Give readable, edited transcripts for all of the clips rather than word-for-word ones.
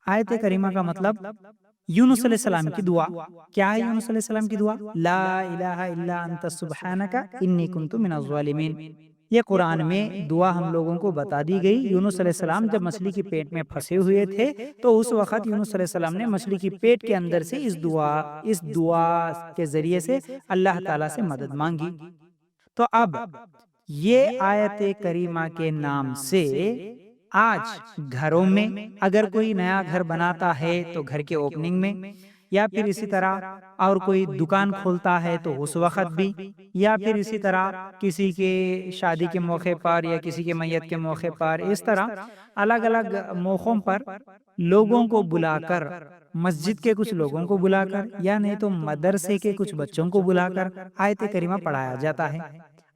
آیت کریمہ کا مطلب یونس علیہ السلام کی دعا کیا ہے؟ یونس علیہ السلام کی دعا لا الہ الا انت سبحانک انی کنت من الظالمین۔ یہ قرآن میں دعا ہم لوگوں کو بتا دی گئی۔ یونس علیہ السلام جب مچھلی کی پیٹ میں پھنسے ہوئے تھے تو اس وقت یونس علیہ السلام نے مچھلی کی پیٹ کے اندر سے اس دعا کے ذریعے سے اللہ تعالیٰ سے مدد مانگی۔ تو اب یہ آیت کریمہ کے نام سے آج گھروں میں اگر کوئی نیا گھر بناتا ہے تو گھر کے اوپننگ میں، یا پھر اسی طرح اور کوئی دکان کھولتا ہے تو اس وقت بھی، یا پھر اسی طرح کسی کے شادی کے موقع پر یا کسی کے میت کے موقع پر، اس طرح الگ الگ موقعوں پر لوگوں کو بلا کر، مسجد کے کچھ لوگوں کو بلا کر یا نہیں تو مدرسے کے کچھ بچوں کو بلا کر آیت کریمہ پڑھایا جاتا ہے۔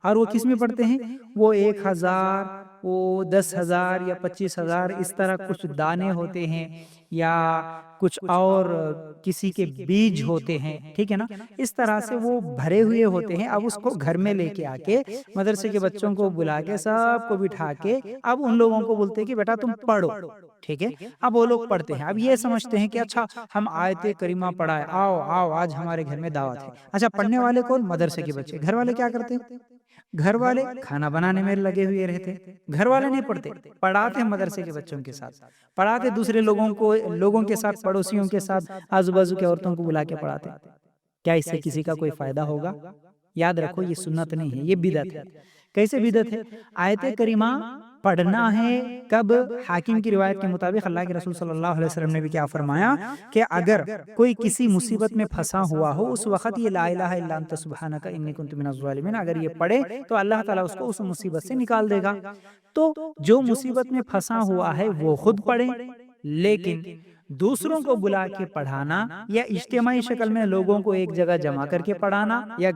اور وہ کس میں پڑھتے ہیں؟ وہ 1000، وہ 10,000 یا 25,000 اس طرح کچھ دانے ہوتے ہیں یا کچھ اور کسی کے بیج ہوتے ہیں، ٹھیک ہے نا، اس طرح سے وہ بھرے ہوئے ہوتے ہیں۔ اب اس کو گھر میں لے کے آ کے مدرسے کے بچوں کو بلا کے سب کو بٹھا کے اب ان لوگوں کو بولتے ہیں کہ بیٹا تم پڑھو، ٹھیک ہے۔ اب وہ لوگ پڑھتے ہیں، اب یہ سمجھتے ہیں کہ اچھا ہم آیت کریمہ پڑھائے، آؤ آج ہمارے گھر میں دعوت ہے۔ اچھا پڑھنے والے کون؟ مدرسے کے بچے۔ گھر والے کیا کرتے ہیں؟ گھر والے کھانا بنانے میں لگے ہوئے رہتے۔ گھر والے نہیں پڑھتے، پڑھاتے مدرسے کے بچوں کے ساتھ، پڑھاتے دوسرے لوگوں کے ساتھ، پڑوسیوں کے ساتھ، آزو بازو کے عورتوں کو بلا کے پڑھاتے۔ کیا اس سے کسی کا کوئی فائدہ ہوگا؟ یاد رکھو یہ سنت نہیں ہے، یہ بدعت ہے۔ کیسے بدعت ہے؟ آیت کریمہ پڑھنا ہے کب؟ حاکم کی روایت کے مطابق اللہ کے رسول صلی اللہ علیہ وسلم نے بھی کیا فرمایا کہ اگر کوئی کسی مصیبت میں پھنسا ہوا ہو اس وقت یہ لا الہ الا انت سبحانک انی کنت من الظالمین اگر یہ پڑھے تو اللہ تعالیٰ اس کو اس مصیبت سے نکال دے گا۔ تو جو مصیبت میں پھنسا ہوا ہے وہ خود پڑھے، لیکن دوسروں کو بلا کے پڑھانا یا اجتماعی شکل میں لوگوں کو ایک جگہ جمع کر کے پڑھانا، یا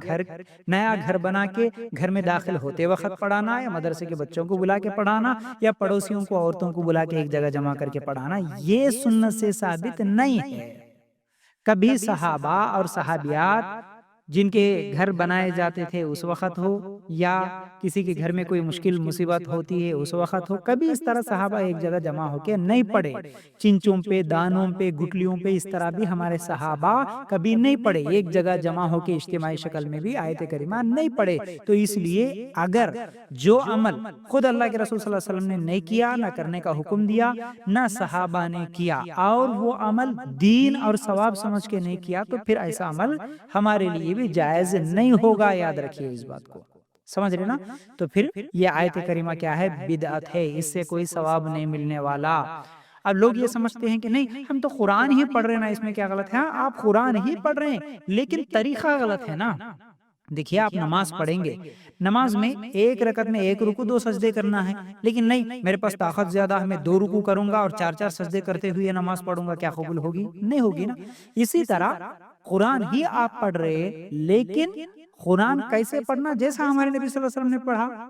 نیا گھر بنا کے گھر میں داخل ہوتے وقت پڑھانا، یا مدرسے کے بچوں کو بلا کے پڑھانا، یا پڑوسیوں کو، عورتوں کو بلا کے ایک جگہ جمع کر کے پڑھانا، یہ سنت سے ثابت نہیں ہے۔ کبھی صحابہ اور صحابیات جن کے گھر بنائے جاتے تھے اس وقت ہو، یا کسی کے گھر میں کوئی مشکل مصیبت ہوتی ہے اس وقت ہو، کبھی اس طرح صحابہ ایک جگہ جمع ہو کے نہیں پڑھے۔ چنچوں پہ، دانوں پہ، گٹلیوں پہ، اس طرح بھی ہمارے صحابہ کبھی نہیں پڑھے، ایک جگہ جمع ہو کے اجتماعی شکل میں بھی آیت کریمہ نہیں پڑھے۔ تو اس لیے اگر جو عمل خود اللہ کے رسول صلی اللہ علیہ وسلم نے نہیں کیا، نہ کرنے کا حکم دیا، نہ صحابہ نے کیا، اور وہ عمل دین اور ثواب سمجھ کے نہیں کیا، تو پھر ایسا عمل ہمارے لیے بھی جائز نہیں ہوگا۔ یاد رکھیے اس بات کو، سمجھ رہے نا؟ تو پھر یہ آیت کریمہ کیا ہے؟ بدعت ہے، اس سے کوئی ثواب نہیں ملنے والا۔ اب لوگ یہ سمجھتے ہیں کہ نہیں ہم تو قرآن ہی پڑھ رہے ہیں نا، اس میں کیا غلط ہے؟ ہاں آپ قرآن ہی پڑھ رہے ہیں لیکن طریقہ غلط ہے نا۔ دیکھیے آپ نماز پڑھیں گے، نماز میں ایک رکعت میں 1 رکوع 2 سجدے کرنا ہے، لیکن نہیں میرے پاس طاقت زیادہ ہے، میں 2 رکوع کروں گا اور 4 سجدے کرتے ہوئے نماز پڑھوں گا، کیا قبول ہوگی؟ نہیں ہوگی نا۔ اسی طرح قرآن ہی آپ پڑھ رہے، لیکن قرآن کیسے پڑھنا؟ جیسا ہمارے نبی صلی اللہ علیہ وسلم نے پڑھا۔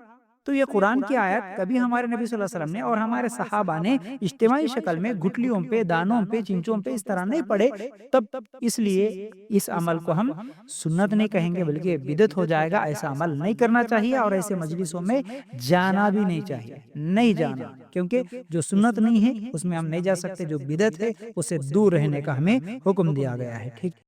تو یہ قرآن کی آیت کبھی ہمارے نبی صلی اللہ علیہ وسلم نے اور ہمارے صحابہ نے اجتماعی شکل میں گٹلیوں پہ، دانوں پہ، چنچوں پہ اس طرح نہیں پڑھے، تب اس لیے اس عمل کو ہم سنت نہیں کہیں گے بلکہ بدعت ہو جائے گا۔ ایسا عمل نہیں کرنا چاہیے اور ایسے مجلسوں میں جانا بھی نہیں چاہیے، نہیں جانا، کیونکہ جو سنت نہیں ہے اس میں ہم نہیں جا سکتے، جو بدعت ہے اس سے دور رہنے کا ہمیں حکم دیا گیا ہے، ٹھیک۔